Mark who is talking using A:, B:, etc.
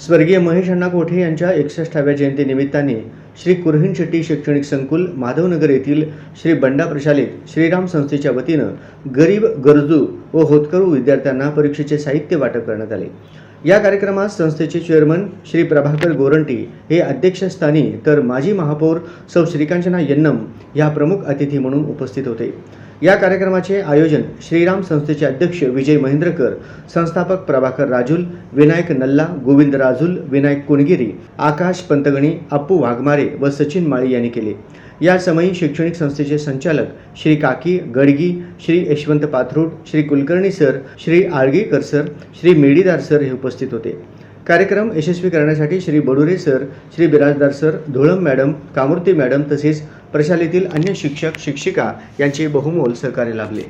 A: स्वर्गीय महेश अण्णा कोठे यांच्या 61व्या जयंतीनिमित्ताने श्री कुरहीन शेट्टी शैक्षणिक संकुल माधवनगर येथील श्री बंडा प्रशालेत श्रीराम संस्थेच्या वतीनं गरीब गरजू व होतकरू विद्यार्थ्यांना परीक्षेचे साहित्य वाटप करण्यात आले। या कार्यक्रमात संस्थेचे चेअरमन श्री प्रभाकर गोरंटी हे अध्यक्षस्थानी तर माजी महापौर सौ श्रीकांचना यन्नम या प्रमुख अतिथी म्हणून उपस्थित होते। या कार्यक्रमाचे आयोजन श्रीराम संस्थेचे अध्यक्ष विजय महेंद्रकर, संस्थापक प्रभाकर राजुल, विनायक नल्ला, गोविंद राजुल, विनायक कुणगिरी, आकाश पंतगणी, अप्पू वाघमारे व सचिन माळी यांनी केले। या समयी शैक्षणिक संस्थेचे संचालक Shri Kaki Gadgi, Shri Yashwant Pathrud, Shri Kulkarni sir, Shri Algikar sir, Shri Medidar sir हे उपस्थित होते। कार्यक्रम यशस्वी करण्यासाठी Shri Badure sir, Shri Birajdar sir, Dhulam madam, Kamurti madam तसेच प्रशालेतील अन्य शिक्षक शिक्षिका यांचे बहुमोल सहकार्य लाभले।